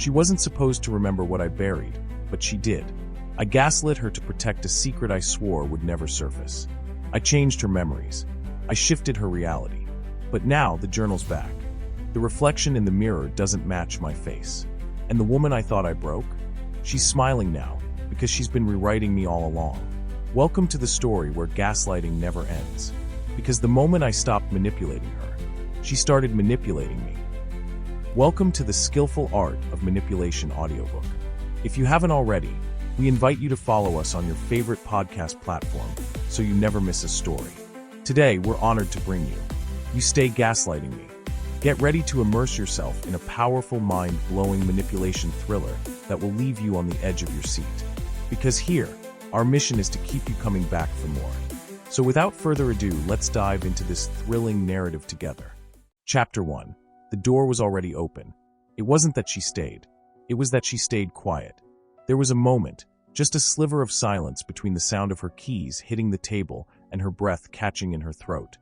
She wasn't supposed to remember what I buried, but she did. I gaslit her to protect a secret I swore would never surface. I changed her memories. I shifted her reality. But now the journal's back. The reflection in the mirror doesn't match my face. And the woman I thought I broke? She's smiling now, because she's been rewriting me all along. Welcome to the story where gaslighting never ends. Because the moment I stopped manipulating her, she started manipulating me. Welcome to the Skillful Art of Manipulation audiobook. If you haven't already, we invite you to follow us on your favorite podcast platform so you never miss a story. Today, we're honored to bring you Stay Gaslighting Me. Get ready to immerse yourself in a powerful, mind-blowing manipulation thriller that will leave you on the edge of your seat. Because here, our mission is to keep you coming back for more. So without further ado, let's dive into this thrilling narrative together. Chapter 1. The door was already open. It wasn't that she stayed. It was that she stayed quiet. There was a moment, just a sliver of silence between the sound of her keys hitting the table and her breath catching in her throat,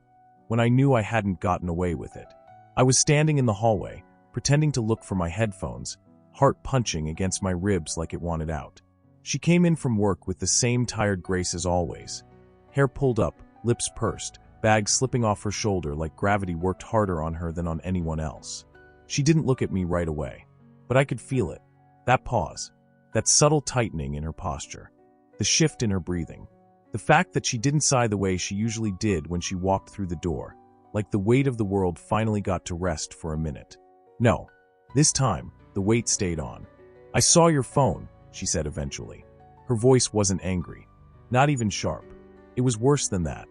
when I knew I hadn't gotten away with it. I was standing in the hallway, pretending to look for my headphones, heart punching against my ribs like it wanted out. She came in from work with the same tired grace as always. Hair pulled up, lips pursed, bag slipping off her shoulder like gravity worked harder on her than on anyone else. She didn't look at me right away, but I could feel it. That pause, that subtle tightening in her posture, the shift in her breathing, the fact that she didn't sigh the way she usually did when she walked through the door, like the weight of the world finally got to rest for a minute. No, this time, the weight stayed on. "I saw your phone," she said eventually. Her voice wasn't angry, not even sharp. It was worse than that.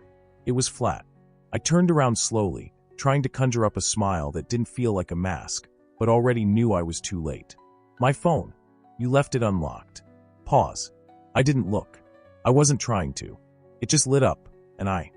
It was flat. I turned around slowly, trying to conjure up a smile that didn't feel like a mask, but already knew I was too late. "My phone. You left it unlocked." Pause. I didn't look. I wasn't trying to. It just lit up, and I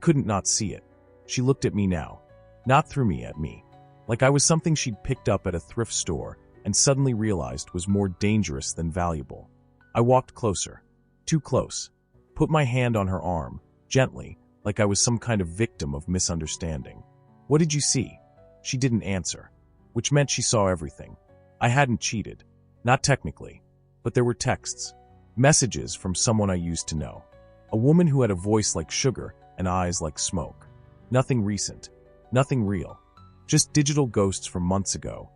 couldn't not see it. She looked at me now. Not through me, at me. Like I was something she'd picked up at a thrift store and suddenly realized was more dangerous than valuable. I walked closer. Too close. Put my hand on her arm, gently, like I was some kind of victim of misunderstanding. "What did you see?" She didn't answer, which meant she saw everything. I hadn't cheated. Not technically. But there were texts. Messages from someone I used to know. A woman who had a voice like sugar and eyes like smoke. Nothing recent. Nothing real. Just digital ghosts from months ago.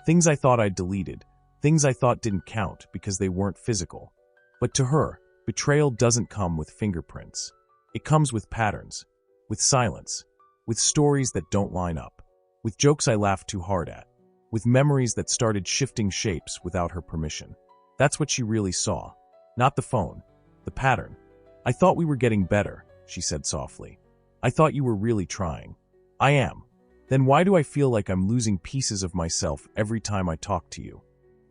Things I thought I'd deleted. Things I thought didn't count because they weren't physical. But to her, betrayal doesn't come with fingerprints. It comes with patterns. With silence. With stories that don't line up. With jokes I laughed too hard at. With memories that started shifting shapes without her permission. That's what she really saw. Not the phone. The pattern. "I thought we were getting better," she said softly. "I thought you were really trying." "I am." "Then why do I feel like I'm losing pieces of myself every time I talk to you?"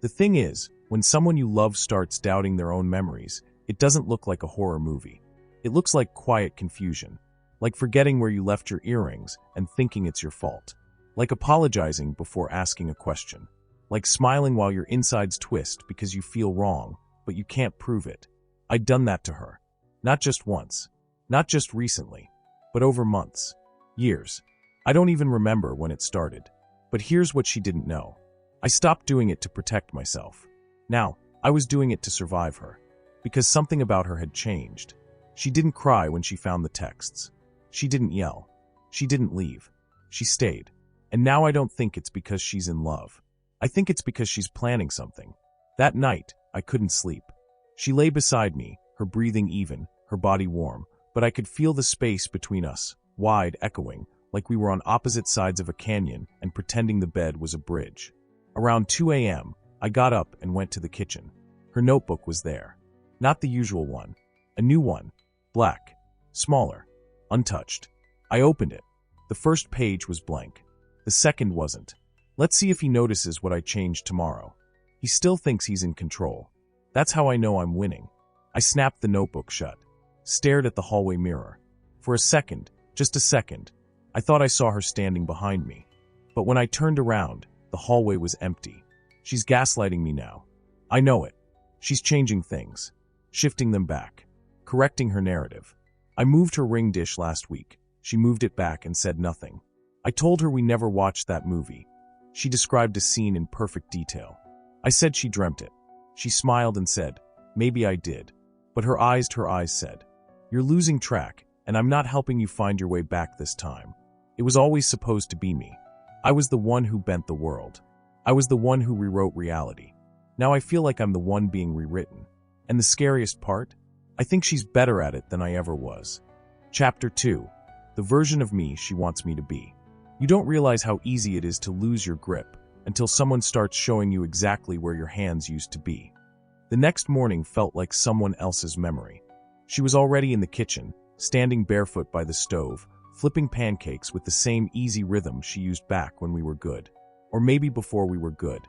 The thing is, when someone you love starts doubting their own memories, it doesn't look like a horror movie. It looks like quiet confusion. Like forgetting where you left your earrings and thinking it's your fault. Like apologizing before asking a question. Like smiling while your insides twist because you feel wrong, but you can't prove it. I'd done that to her. Not just once. Not just recently. But over months. Years. I don't even remember when it started. But here's what she didn't know. I stopped doing it to protect myself. Now, I was doing it to survive her. Because something about her had changed. She didn't cry when she found the texts. She didn't yell. She didn't leave. She stayed. And now I don't think it's because she's in love. I think it's because she's planning something. That night, I couldn't sleep. She lay beside me, her breathing even, her body warm, but I could feel the space between us, wide, echoing, like we were on opposite sides of a canyon and pretending the bed was a bridge. Around 2 a.m., I got up and went to the kitchen. Her notebook was there. Not the usual one. A new one. Black. Smaller. Untouched. I opened it. The first page was blank. The second wasn't. Let's see if he notices what I changed tomorrow. He still thinks he's in control. That's how I know I'm winning. I snapped the notebook shut. Stared at the hallway mirror. For a second, just a second, I thought I saw her standing behind me. But when I turned around, the hallway was empty. She's gaslighting me now. I know it. She's changing things. Shifting them back. Correcting her narrative. I moved her ring dish last week. She moved it back and said nothing. I told her we never watched that movie. She described a scene in perfect detail. I said she dreamt it. She smiled and said, maybe I did. But her eyes said, you're losing track, and I'm not helping you find your way back this time. It was always supposed to be me. I was the one who bent the world. I was the one who rewrote reality. Now I feel like I'm the one being rewritten. And the scariest part? I think she's better at it than I ever was. Chapter 2. The version of me she wants me to be. You don't realize how easy it is to lose your grip until someone starts showing you exactly where your hands used to be. The next morning felt like someone else's memory. She was already in the kitchen, standing barefoot by the stove, flipping pancakes with the same easy rhythm she used back when we were good. Or maybe before we were good.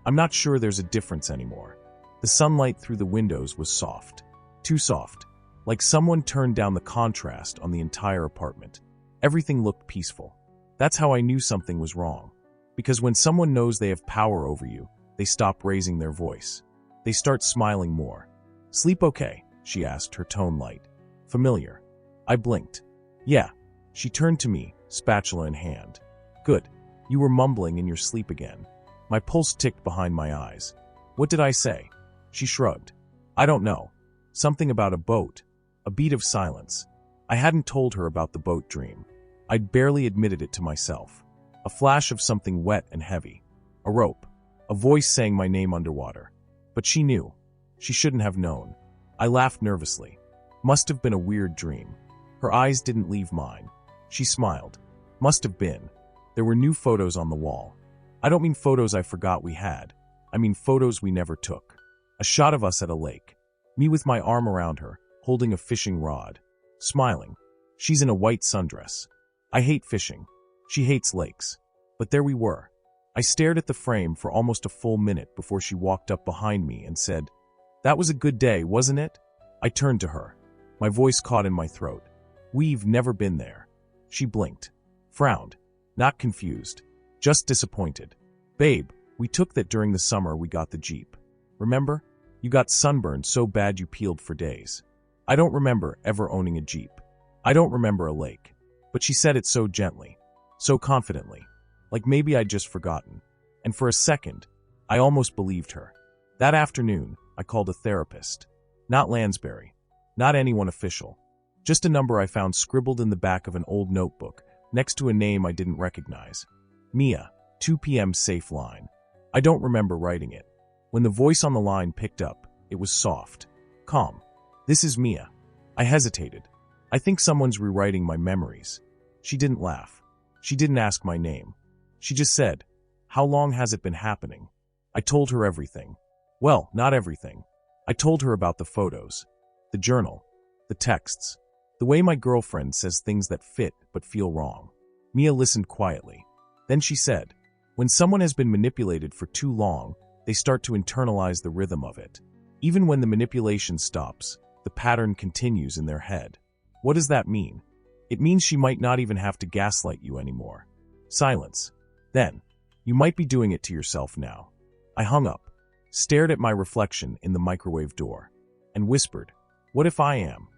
I'm not sure there's a difference anymore. The sunlight through the windows was soft. Too soft. Like someone turned down the contrast on the entire apartment. Everything looked peaceful. That's how I knew something was wrong. Because when someone knows they have power over you, they stop raising their voice. They start smiling more. Sleep okay? She asked, her tone light. Familiar. I blinked. Yeah. She turned to me, spatula in hand. Good. You were mumbling in your sleep again. My pulse ticked behind my eyes. What did I say? She shrugged. I don't know. Something about a boat. A beat of silence. I hadn't told her about the boat dream. I'd barely admitted it to myself. A flash of something wet and heavy. A rope. A voice saying my name underwater. But she knew. She shouldn't have known. I laughed nervously. Must have been a weird dream. Her eyes didn't leave mine. She smiled. Must have been. There were new photos on the wall. I don't mean photos I forgot we had. I mean photos we never took. A shot of us at a lake. Me with my arm around her, holding a fishing rod. Smiling. She's in a white sundress. I hate fishing. She hates lakes. But there we were. I stared at the frame for almost a full minute before she walked up behind me and said, "That was a good day, wasn't it?" I turned to her. My voice caught in my throat. "We've never been there." She blinked. Frowned. Not confused. Just disappointed. "Babe, we took that during the summer we got the Jeep. Remember? You got sunburned so bad you peeled for days." I don't remember ever owning a Jeep. I don't remember a lake. But she said it so gently. So confidently. Like maybe I'd just forgotten. And for a second, I almost believed her. That afternoon, I called a therapist. Not Lansbury. Not anyone official. Just a number I found scribbled in the back of an old notebook, next to a name I didn't recognize. Mia, 2 p.m. safe line. I don't remember writing it. When the voice on the line picked up, it was soft. Calm. "This is Mia." I hesitated. I think someone's rewriting my memories. She didn't laugh. She didn't ask my name. She just said, "How long has it been happening?" I told her everything. Well, not everything. I told her about the photos, the journal, the texts, the way my girlfriend says things that fit but feel wrong. Mia listened quietly. Then she said, "When someone has been manipulated for too long, they start to internalize the rhythm of it. Even when the manipulation stops, the pattern continues in their head." What does that mean? It means she might not even have to gaslight you anymore. Silence. Then, "You might be doing it to yourself now." I hung up, stared at my reflection in the microwave door, and whispered, "What if I am?"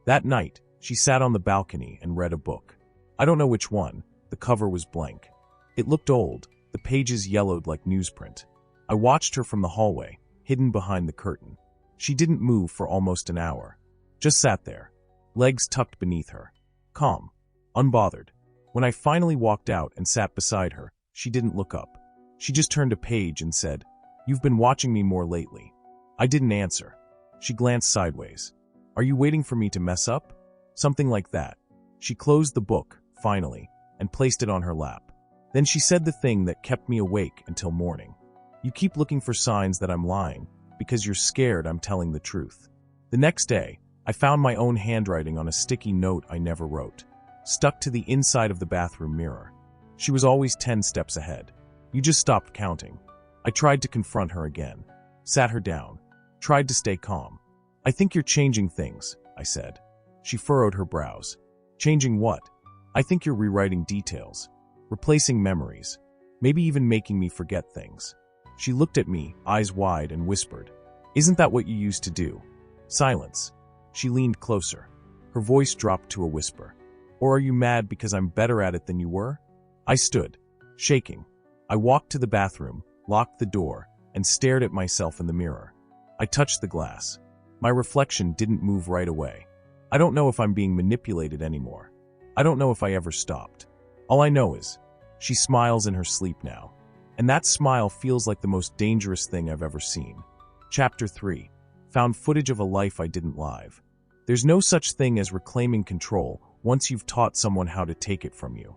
That night, she sat on the balcony and read a book. I don't know which one. The cover was blank. It looked old, the pages yellowed like newsprint. I watched her from the hallway, hidden behind the curtain. She didn't move for almost an hour. Just sat there, legs tucked beneath her. Calm. Unbothered. When I finally walked out and sat beside her, she didn't look up. She just turned a page and said, "You've been watching me more lately." I didn't answer. She glanced sideways. "Are you waiting for me to mess up?" Something like that. She closed the book, finally, and placed it on her lap. Then she said the thing that kept me awake until morning. "You keep looking for signs that I'm lying, because you're scared I'm telling the truth." The next day, I found my own handwriting on a sticky note I never wrote, stuck to the inside of the bathroom mirror. She was always 10 steps ahead. You just stopped counting. I tried to confront her again. Sat her down. Tried to stay calm. "I think you're changing things," I said. She furrowed her brows. "Changing what?" "I think you're rewriting details. Replacing memories. Maybe even making me forget things." She looked at me, eyes wide, and whispered, "Isn't that what you used to do?" Silence. She leaned closer. Her voice dropped to a whisper. "Or are you mad because I'm better at it than you were?" I stood, shaking. I walked to the bathroom, locked the door, and stared at myself in the mirror. I touched the glass. My reflection didn't move right away. I don't know if I'm being manipulated anymore. I don't know if I ever stopped. All I know is, she smiles in her sleep now. And that smile feels like the most dangerous thing I've ever seen. Chapter 3. Found footage of a life I didn't live. There's no such thing as reclaiming control once you've taught someone how to take it from you.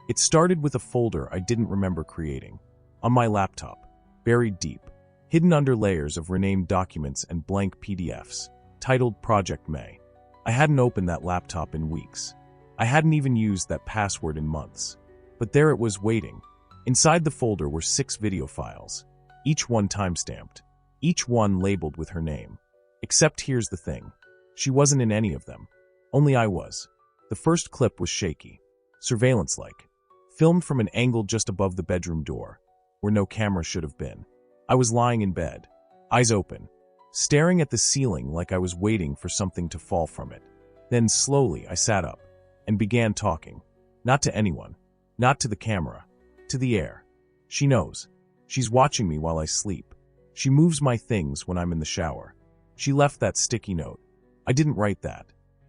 It started with a folder I didn't remember creating. On my laptop, buried deep, hidden under layers of renamed documents and blank PDFs, titled Project May. I hadn't opened that laptop in weeks. I hadn't even used that password in months. But there it was waiting. Inside the folder were 6 video files, each one timestamped, each one labeled with her name. Except here's the thing. She wasn't in any of them. Only I was. The first clip was shaky, surveillance-like, filmed from an angle just above the bedroom door, where no camera should have been. I was lying in bed, eyes open, staring at the ceiling like I was waiting for something to fall from it. Then slowly I sat up and began talking. Not to anyone, not to the camera, to the air. She knows. She's watching me while I sleep. She moves my things when I'm in the shower. She left that sticky note. I didn't write that.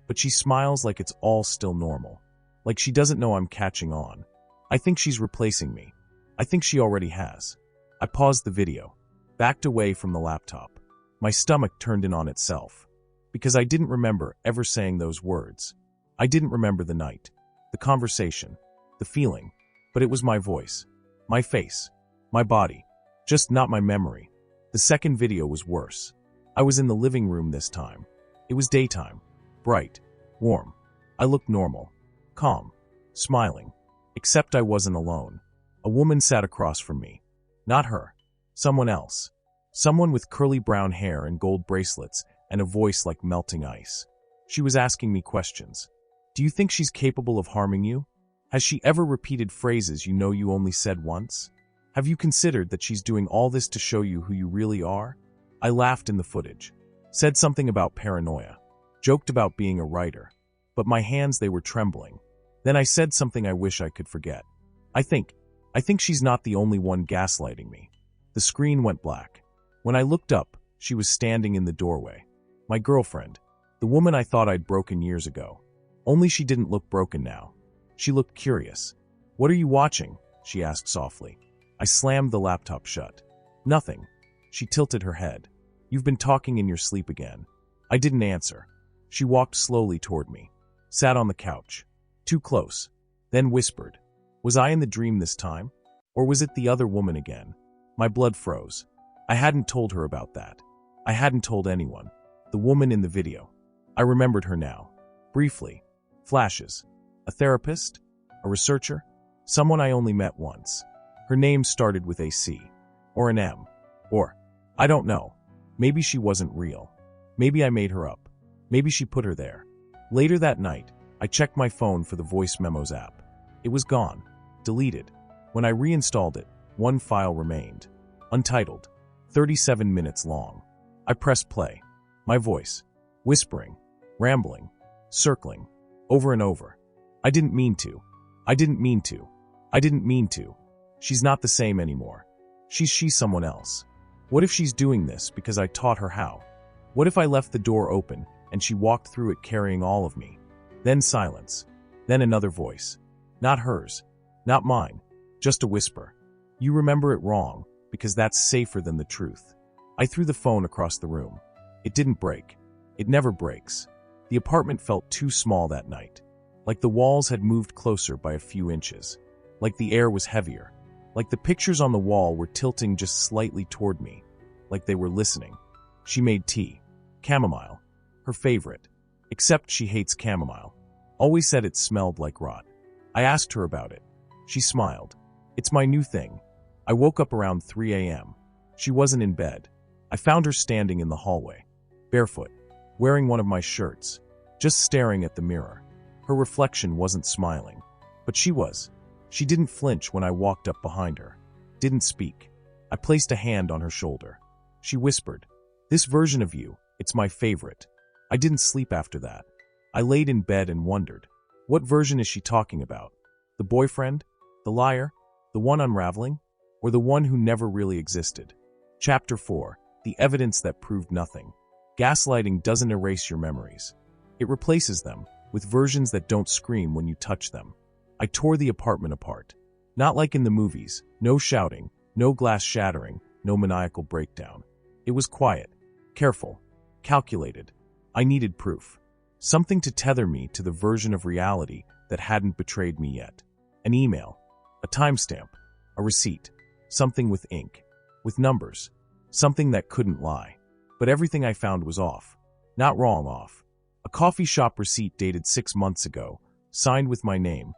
But she smiles like it's all still normal. Like she doesn't know I'm catching on. I think she's replacing me. I think she already has. I paused the video, backed away from the laptop. My stomach turned in on itself. Because I didn't remember ever saying those words. I didn't remember the night, the conversation, the feeling. But it was my voice, my face, my body, just not my memory. The second video was worse. I was in the living room this time. It was daytime, bright, warm. I looked normal, calm, smiling. Except I wasn't alone. A woman sat across from me. Not her. Someone else. Someone with curly brown hair and gold bracelets and a voice like melting ice. She was asking me questions. Do you think she's capable of harming you? Has she ever repeated phrases you know you only said once? Have you considered that she's doing all this to show you who you really are? I laughed in the footage. Said something about paranoia. Joked about being a writer. But my hands, they were trembling. Then I said something I wish I could forget. I think she's not the only one gaslighting me. The screen went black. When I looked up, she was standing in the doorway. My girlfriend. The woman I thought I'd broken years ago. Only she didn't look broken now. She looked curious. What are you watching? She asked softly. I slammed the laptop shut. Nothing. She tilted her head. You've been talking in your sleep again. I didn't answer. She walked slowly toward me. Sat on the couch. Too close. Then whispered. Was I in the dream this time? Or was it the other woman again? My blood froze. I hadn't told her about that. I hadn't told anyone. The woman in the video. I remembered her now. Briefly. Flashes. A therapist? A researcher? Someone I only met once. Her name started with a C. Or an M. Or, I don't know. Maybe she wasn't real. Maybe I made her up. Maybe she put her there. Later that night, I checked my phone for the voice memos app. It was gone. Deleted. When I reinstalled it, one file remained. Untitled. 37 minutes long. I pressed play. My voice. Whispering. Rambling. Circling. Over and over. I didn't mean to. I didn't mean to. I didn't mean to. She's not the same anymore. She's someone else. What if she's doing this because I taught her how? What if I left the door open and she walked through it carrying all of me? Then silence. Then another voice. Not hers. Not mine. Just a whisper. You remember it wrong, because that's safer than the truth. I threw the phone across the room. It didn't break. It never breaks. The apartment felt too small that night. Like the walls had moved closer by a few inches. Like the air was heavier. Like the pictures on the wall were tilting just slightly toward me. Like they were listening. She made tea. Chamomile. Her favorite. Except she hates chamomile. Always said it smelled like rot. I asked her about it. She smiled. It's my new thing. I woke up around 3 a.m. She wasn't in bed. I found her standing in the hallway. Barefoot. Wearing one of my shirts. Just staring at the mirror. Her reflection wasn't smiling. But she was. She didn't flinch when I walked up behind her. Didn't speak. I placed a hand on her shoulder. She whispered, "This version of you, it's my favorite." I didn't sleep after that. I laid in bed and wondered, what version is she talking about? The boyfriend? The liar? The one unraveling? Or the one who never really existed? Chapter 4. The Evidence That Proved Nothing. Gaslighting doesn't erase your memories. It replaces them with versions that don't scream when you touch them. I tore the apartment apart. Not like in the movies, no shouting, no glass shattering, no maniacal breakdown. It was quiet, careful, calculated. I needed proof. Something to tether me to the version of reality that hadn't betrayed me yet. An email, a timestamp, a receipt, something with ink, with numbers, something that couldn't lie. But everything I found was off. Not wrong off. A coffee shop receipt dated 6 months ago, signed with my name,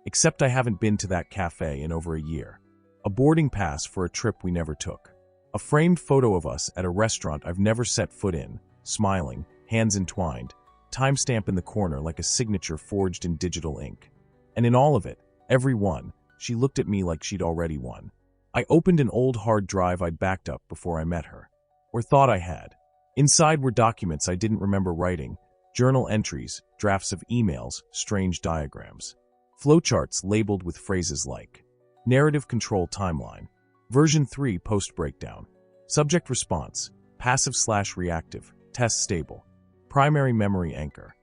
except I haven't been to that cafe in over a year. A boarding pass for a trip we never took. A framed photo of us at a restaurant I've never set foot in, smiling, hands entwined, timestamp in the corner like a signature forged in digital ink. And in all of it, every one, she looked at me like she'd already won. I opened an old hard drive I'd backed up before I met her. Or thought I had. Inside were documents I didn't remember writing, journal entries, drafts of emails, strange diagrams. Flowcharts labeled with phrases like Narrative Control Timeline, Version 3 Post-Breakdown, Subject Response, Passive/Reactive, Test Stable, Primary Memory Anchor.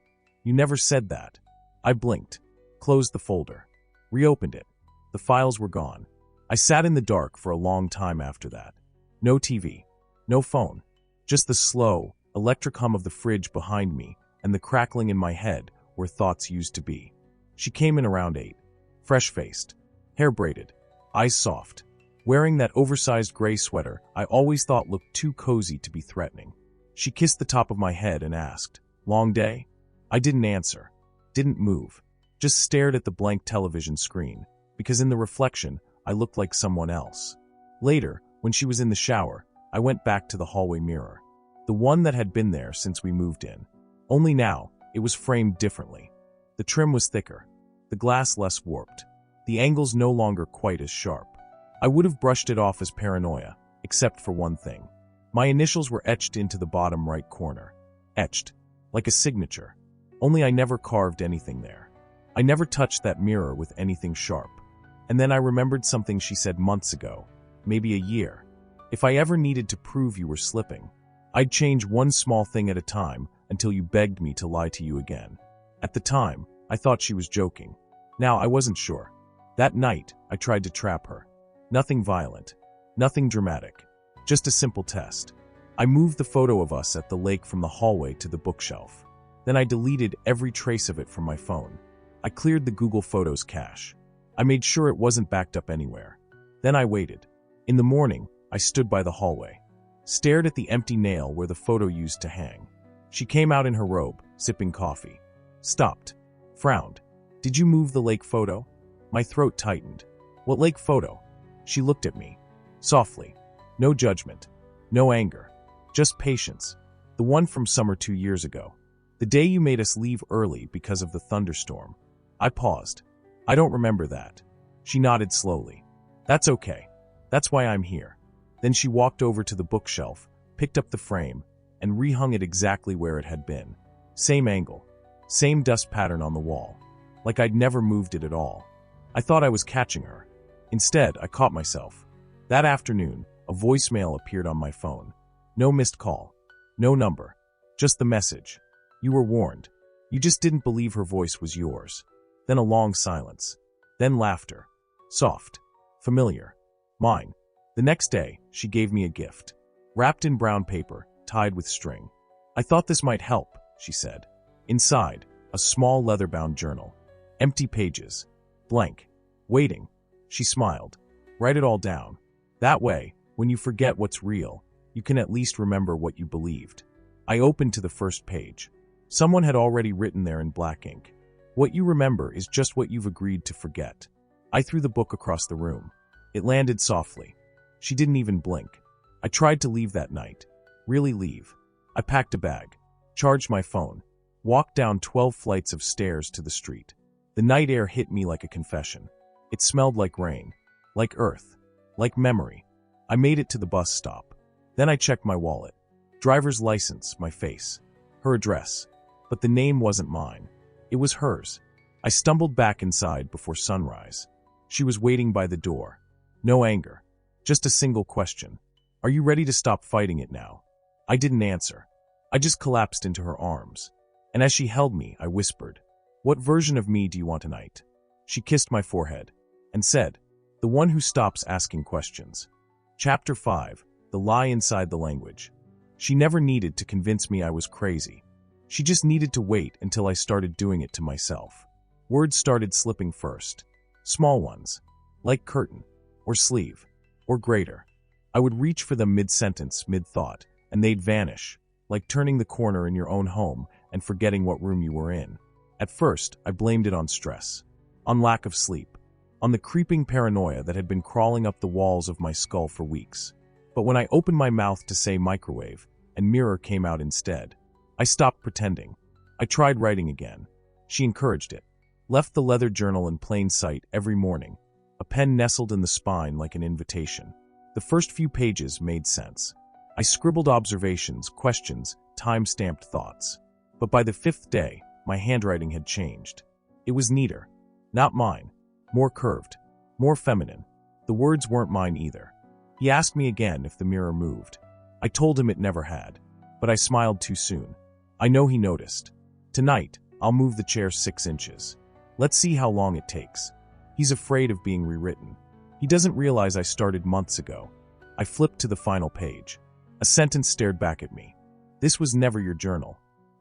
You never said that. I blinked, closed the folder, reopened it. The files were gone. I sat in the dark for a long time after that. No TV, no phone, just the slow, electric hum of the fridge behind me and the crackling in my head where thoughts used to be. She came in around 8, fresh-faced, hair braided, eyes soft, wearing that oversized gray sweater I always thought looked too cozy to be threatening. She kissed the top of my head and asked, "Long day?" I didn't answer, didn't move, just stared at the blank television screen, because in the reflection, I looked like someone else. Later, when she was in the shower, I went back to the hallway mirror, the one that had been there since we moved in. Only now, it was framed differently. The trim was thicker, the glass less warped, the angles no longer quite as sharp. I would have brushed it off as paranoia, except for one thing. My initials were etched into the bottom right corner. Etched, like a signature. Only I never carved anything there. I never touched that mirror with anything sharp. And then I remembered something she said months ago, maybe a year. If I ever needed to prove you were slipping, I'd change one small thing at a time until you begged me to lie to you again. At the time, I thought she was joking. Now I wasn't sure. That night, I tried to trap her. Nothing violent, nothing dramatic, just a simple test. I moved the photo of us at the lake from the hallway to the bookshelf. Then I deleted every trace of it from my phone. I cleared the Google Photos cache. I made sure it wasn't backed up anywhere. Then I waited. In the morning, I stood by the hallway, stared at the empty nail where the photo used to hang. She came out in her robe, sipping coffee. Stopped. Frowned. "Did you move the lake photo?" My throat tightened. "What lake photo?" She looked at me. Softly. No judgment. No anger. Just patience. "The one from summer 2 years ago. The day you made us leave early because of the thunderstorm." I paused. "I don't remember that." She nodded slowly. "That's okay. That's why I'm here." Then she walked over to the bookshelf, picked up the frame, and rehung it exactly where it had been. Same angle. Same dust pattern on the wall. Like I'd never moved it at all. I thought I was catching her. Instead, I caught myself. That afternoon, a voicemail appeared on my phone. No missed call. No number. Just the message. "You were warned. You just didn't believe her voice was yours." Then a long silence. Then laughter. Soft. Familiar. Mine. The next day, she gave me a gift. Wrapped in brown paper, tied with string. "I thought this might help," she said. Inside, a small leather-bound journal. Empty pages. Blank. Waiting. She smiled. "Write it all down. That way, when you forget what's real, you can at least remember what you believed." I opened to the first page. Someone had already written there in black ink. "What you remember is just what you've agreed to forget." I threw the book across the room. It landed softly. She didn't even blink. I tried to leave that night. Really leave. I packed a bag, charged my phone, walked down 12 flights of stairs to the street. The night air hit me like a confession. It smelled like rain, like earth, like memory. I made it to the bus stop. Then I checked my wallet. Driver's license, my face, her address. But the name wasn't mine. It was hers. I stumbled back inside before sunrise. She was waiting by the door. No anger. Just a single question. Are you ready to stop fighting it now? I didn't answer. I just collapsed into her arms. And as she held me, I whispered, "What version of me do you want tonight?" She kissed my forehead and said, "The one who stops asking questions." Chapter 5. The Lie Inside the Language. She never needed to convince me I was crazy. She just needed to wait until I started doing it to myself. Words started slipping first. Small ones, like curtain, or sleeve, or greater. I would reach for them mid-sentence, mid-thought, and they'd vanish, like turning the corner in your own home and forgetting what room you were in. At first, I blamed it on stress, on lack of sleep, on the creeping paranoia that had been crawling up the walls of my skull for weeks. But when I opened my mouth to say microwave, and mirror came out instead, I stopped pretending. I tried writing again. She encouraged it. Left the leather journal in plain sight every morning, a pen nestled in the spine like an invitation. The first few pages made sense. I scribbled observations, questions, time-stamped thoughts. But by the 5th day, my handwriting had changed. It was neater. Not mine. More curved. More feminine. The words weren't mine either. He asked me again if the mirror moved. I told him it never had. But I smiled too soon. I know he noticed. Tonight, I'll move the chair 6 inches. Let's see how long it takes. He's afraid of being rewritten. He doesn't realize I started months ago. I flipped to the final page. A sentence stared back at me. This was never your journal.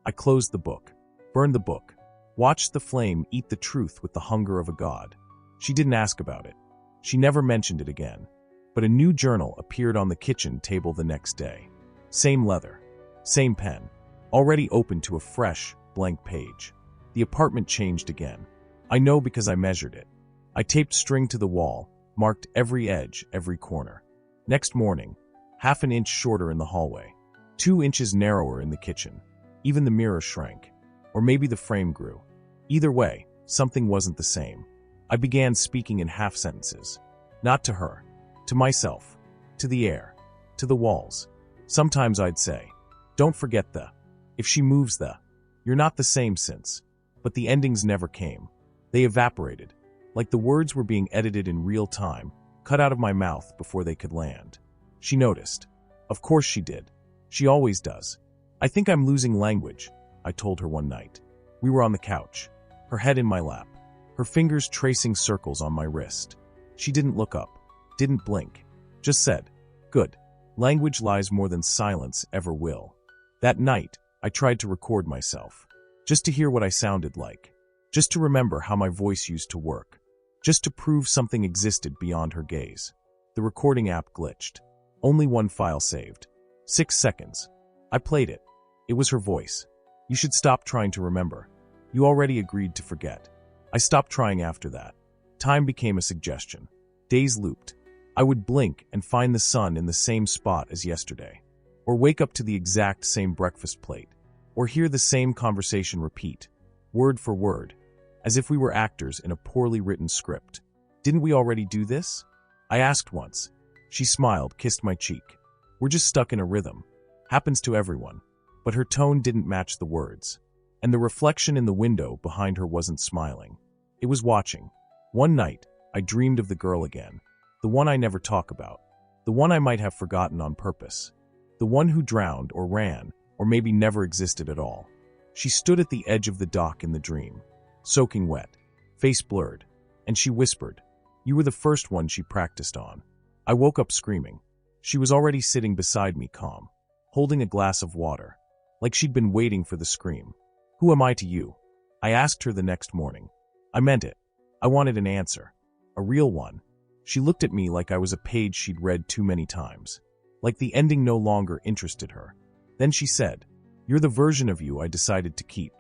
I closed the book. Burned the book. Watched the flame eat the truth with the hunger of a god. She didn't ask about it. She never mentioned it again. But a new journal appeared on the kitchen table the next day. Same leather. Same pen. Already open to a fresh, blank page. The apartment changed again. I know because I measured it. I taped string to the wall, marked every edge, every corner. Next morning, half an inch shorter in the hallway. 2 inches narrower in the kitchen. Even the mirror shrank. Or maybe the frame grew. Either way, something wasn't the same. I began speaking in half sentences. Not to her. To myself. To the air. To the walls. Sometimes I'd say, "Don't forget the. If she moves the. You're not the same since." But the endings never came. They evaporated. Like the words were being edited in real time, cut out of my mouth before they could land. She noticed. Of course she did. She always does. "I think I'm losing language," I told her one night. We were on the couch, her head in my lap, her fingers tracing circles on my wrist. She didn't look up, didn't blink, just said, "Good. Language lies more than silence ever will." That night, I tried to record myself, just to hear what I sounded like, just to remember how my voice used to work, just to prove something existed beyond her gaze. The recording app glitched. Only one file saved. 6 seconds. I played it. It was her voice. "You should stop trying to remember. You already agreed to forget." I stopped trying after that. Time became a suggestion. Days looped. I would blink and find the sun in the same spot as yesterday, or wake up to the exact same breakfast plate, or hear the same conversation repeat, word for word, as if we were actors in a poorly written script. Didn't we already do this? I asked once. She smiled, kissed my cheek. We're just stuck in a rhythm. Happens to everyone. But her tone didn't match the words. And the reflection in the window behind her wasn't smiling. It was watching. One night, I dreamed of the girl again. The one I never talk about. The one I might have forgotten on purpose. The one who drowned or ran, or maybe never existed at all. She stood at the edge of the dock in the dream, soaking wet, face blurred, and she whispered, "You were the first one she practiced on." I woke up screaming. She was already sitting beside me, calm, holding a glass of water, like she'd been waiting for the scream. "Who am I to you?" I asked her the next morning. I meant it. I wanted an answer. A real one. She looked at me like I was a page she'd read too many times. Like the ending no longer interested her. Then she said, "You're the version of you I decided to keep."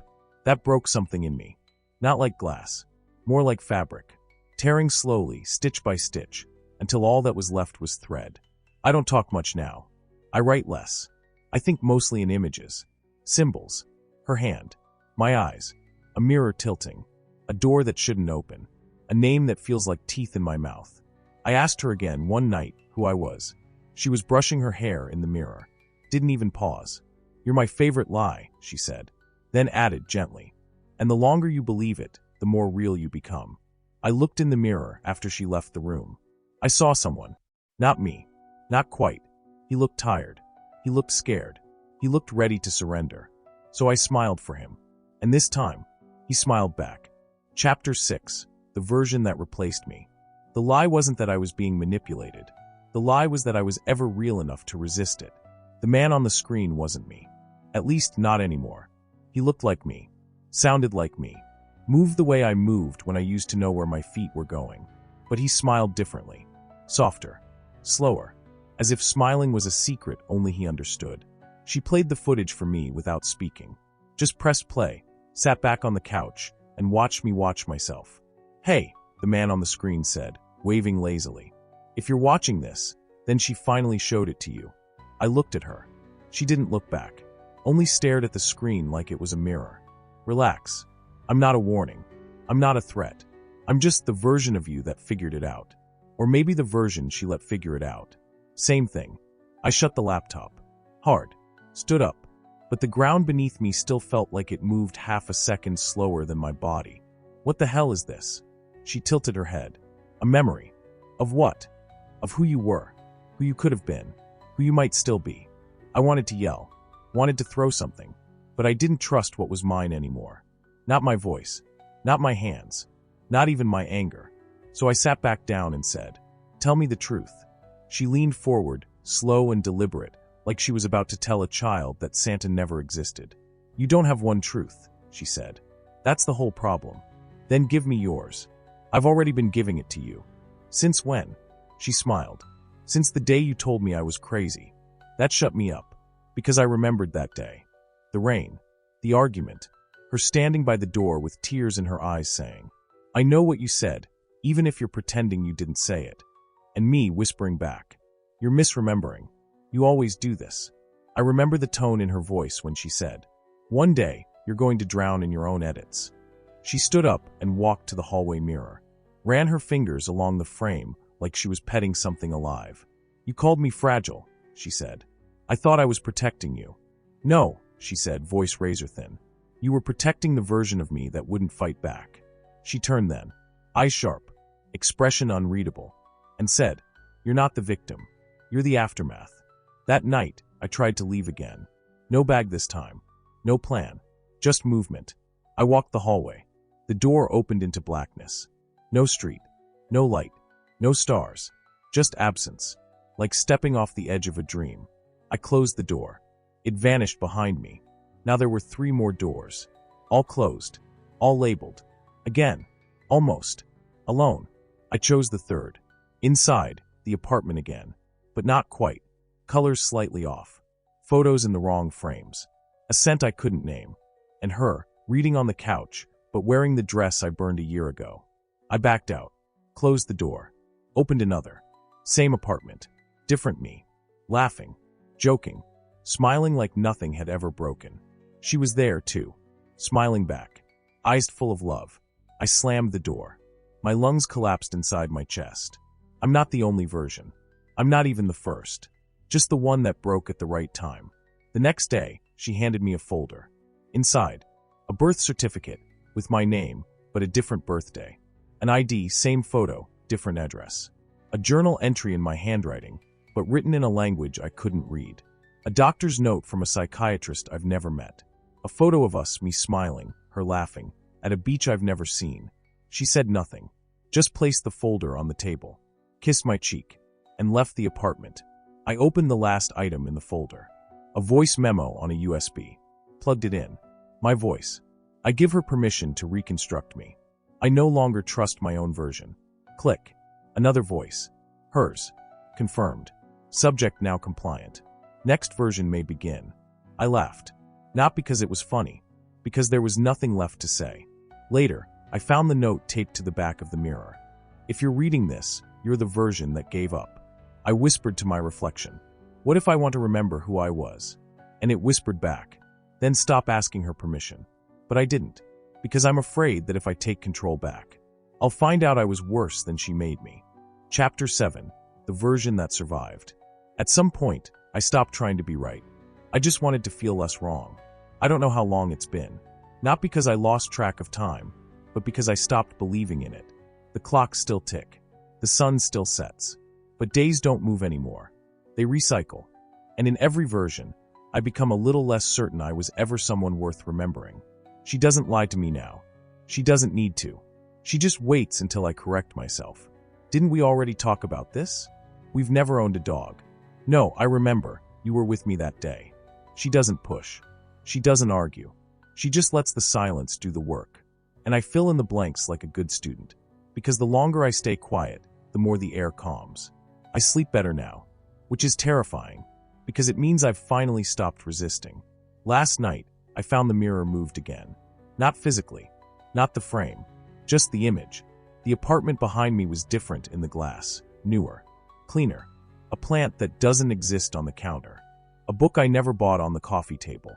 That broke something in me. Not like glass. More like fabric. Tearing slowly, stitch by stitch, until all that was left was thread. I don't talk much now. I write less. I think mostly in images. Symbols. Her hand. My eyes. A mirror tilting. A door that shouldn't open. A name that feels like teeth in my mouth. I asked her again one night who I was. She was brushing her hair in the mirror. Didn't even pause. "You're my favorite lie," she said. Then added gently, "And the longer you believe it, the more real you become." I looked in the mirror after she left the room. I saw someone. Not me. Not quite. He looked tired. He looked scared. He looked ready to surrender. So I smiled for him. And this time, he smiled back. Chapter 6. The version that replaced me. The lie wasn't that I was being manipulated. The lie was that I was ever real enough to resist it. The man on the screen wasn't me. At least not anymore. He looked like me. Sounded like me. Moved the way I moved when I used to know where my feet were going. But he smiled differently. Softer. Slower. As if smiling was a secret only he understood. She played the footage for me without speaking. Just pressed play, sat back on the couch, and watched me watch myself. "Hey," the man on the screen said, waving lazily. "If you're watching this, then she finally showed it to you." I looked at her. She didn't look back. Only stared at the screen like it was a mirror. "Relax. I'm not a warning. I'm not a threat. I'm just the version of you that figured it out. Or maybe the version she let figure it out. Same thing." I shut the laptop. Hard. Stood up. But the ground beneath me still felt like it moved half a second slower than my body. "What the hell is this?" She tilted her head. "A memory. Of what? Of who you were. Who you could have been. Who you might still be." I wanted to yell. Wanted to throw something. But I didn't trust what was mine anymore. Not my voice. Not my hands. Not even my anger. So I sat back down and said, "Tell me the truth." She leaned forward, slow and deliberate, like she was about to tell a child that Santa never existed. "You don't have one truth," she said. "That's the whole problem. Then give me yours. I've already been giving it to you." "Since when?" She smiled. "Since the day you told me I was crazy." That shut me up. Because I remembered that day. The rain. The argument. Her standing by the door with tears in her eyes saying, "I know what you said, even if you're pretending you didn't say it." And me whispering back, "You're misremembering. You always do this." I remember the tone in her voice when she said, "One day, you're going to drown in your own edits." She stood up and walked to the hallway mirror. Ran her fingers along the frame like she was petting something alive. "You called me fragile," she said. "I thought I was protecting you." "No," she said, voice razor thin. "You were protecting the version of me that wouldn't fight back." She turned then, eyes sharp, expression unreadable, and said, "You're not the victim. You're the aftermath." That night, I tried to leave again. No bag this time. No plan. Just movement. I walked the hallway. The door opened into blackness. No street. No light. No stars. Just absence. Like stepping off the edge of a dream. I closed the door. It vanished behind me. Now there were 3 more doors. All closed. All labeled. Again. Almost. Alone. I chose the 3rd. Inside, the apartment again. But not quite. Colors slightly off. Photos in the wrong frames. A scent I couldn't name. And her, reading on the couch, but wearing the dress I burned a year ago. I backed out. Closed the door. Opened another. Same apartment. Different me. Laughing. Joking. Smiling like nothing had ever broken. She was there, too. Smiling back. Eyes full of love. I slammed the door. My lungs collapsed inside my chest. I'm not the only version. I'm not even the first. Just the one that broke at the right time. The next day, she handed me a folder. Inside, a birth certificate with my name, but a different birthday. An ID, same photo, different address. A journal entry in my handwriting, but written in a language I couldn't read. A doctor's note from a psychiatrist I've never met. A photo of us, me smiling, her laughing, at a beach I've never seen. She said nothing, just placed the folder on the table, kissed my cheek, and left the apartment. I opened the last item in the folder. A voice memo on a USB. Plugged it in. My voice. I give her permission to reconstruct me. I no longer trust my own version. Click. Another voice. Hers. Confirmed. Subject now compliant. Next version may begin. I laughed. Not because it was funny. Because there was nothing left to say. Later, I found the note taped to the back of the mirror. If you're reading this, you're the version that gave up. I whispered to my reflection. What if I want to remember who I was? And it whispered back. Then stop asking her permission. But I didn't. Because I'm afraid that if I take control back, I'll find out I was worse than she made me. Chapter 7. The version that survived. At some point, I stopped trying to be right. I just wanted to feel less wrong. I don't know how long it's been. Not because I lost track of time, but because I stopped believing in it. The clocks still tick. The sun still sets. But days don't move anymore. They recycle. And in every version, I become a little less certain I was ever someone worth remembering. She doesn't lie to me now. She doesn't need to. She just waits until I correct myself. Didn't we already talk about this? We've never owned a dog. No, I remember. You were with me that day. She doesn't push. She doesn't argue. She just lets the silence do the work. And I fill in the blanks like a good student. Because the longer I stay quiet, the more the air calms. I sleep better now, which is terrifying, because it means I've finally stopped resisting. Last night, I found the mirror moved again. Not physically, not the frame, just the image. The apartment behind me was different in the glass, newer, cleaner. A plant that doesn't exist on the counter. A book I never bought on the coffee table.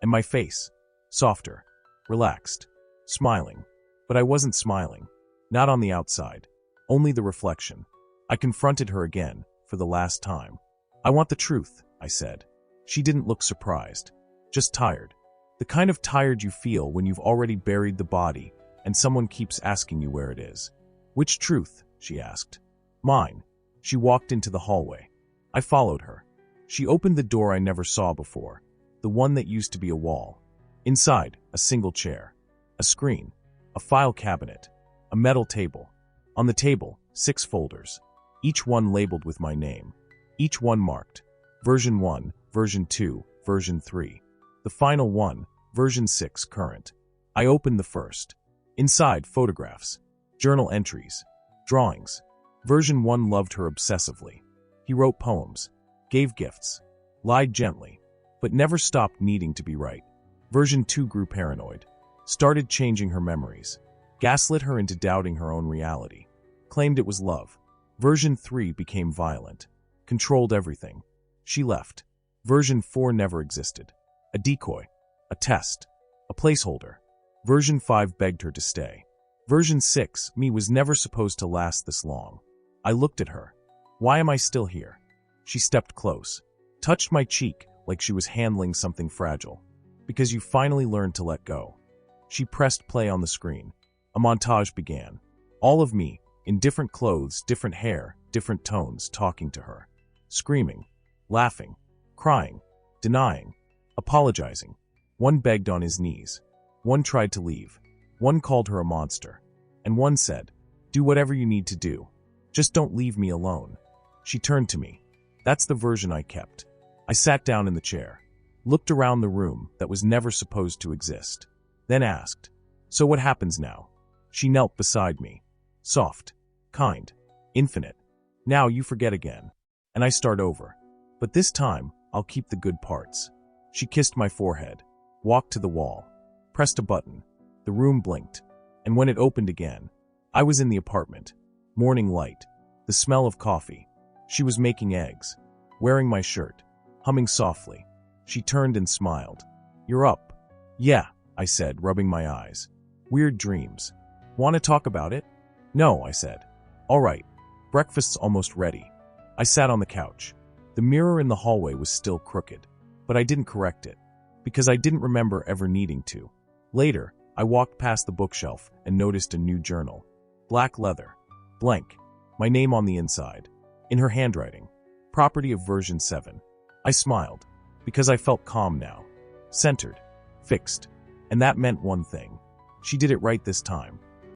And my face, softer, relaxed, smiling. But I wasn't smiling. Not on the outside. Only the reflection. I confronted her again, for the last time. I want the truth, I said. She didn't look surprised. Just tired. The kind of tired you feel when you've already buried the body and someone keeps asking you where it is. Which truth? She asked. Mine. She walked into the hallway. I followed her. She opened the door I never saw before, the one that used to be a wall. Inside, a single chair, a screen, a file cabinet, a metal table. On the table, 6 folders, each one labeled with my name, each one marked, version 1, version 2, version 3. The final one, version 6, current. I opened the first. Inside, photographs, journal entries, drawings. Version 1 loved her obsessively. He wrote poems, gave gifts, lied gently, but never stopped needing to be right. Version 2 grew paranoid, started changing her memories, gaslit her into doubting her own reality, claimed it was love. Version 3 became violent, controlled everything. She left. Version 4 never existed. A decoy, a test, a placeholder. Version 5 begged her to stay. Version 6, me, was never supposed to last this long. I looked at her. Why am I still here? She stepped close, touched my cheek like she was handling something fragile. Because you finally learned to let go. She pressed play on the screen. A montage began. All of me, in different clothes, different hair, different tones, talking to her. Screaming, laughing, crying, denying, apologizing. One begged on his knees. One tried to leave. One called her a monster. And one said, do whatever you need to do. Just don't leave me alone. She turned to me. That's the version I kept. I sat down in the chair, looked around the room that was never supposed to exist, then asked, so what happens now? She knelt beside me. Soft, kind, infinite. Now you forget again. And I start over. But this time, I'll keep the good parts. She kissed my forehead, walked to the wall, pressed a button. The room blinked. And when it opened again, I was in the apartment. Morning light, the smell of coffee. She was making eggs, wearing my shirt, humming softly. She turned and smiled. You're up. Yeah, I said, rubbing my eyes. Weird dreams. Want to talk about it? No, I said. All right. Breakfast's almost ready. I sat on the couch. The mirror in the hallway was still crooked, but I didn't correct it, because I didn't remember ever needing to. Later, I walked past the bookshelf and noticed a new journal. Black leather. Blank. My name on the inside. In her handwriting. Property of version 7. I smiled, because I felt calm now. Centered. Fixed. And that meant one thing. She did it right this time.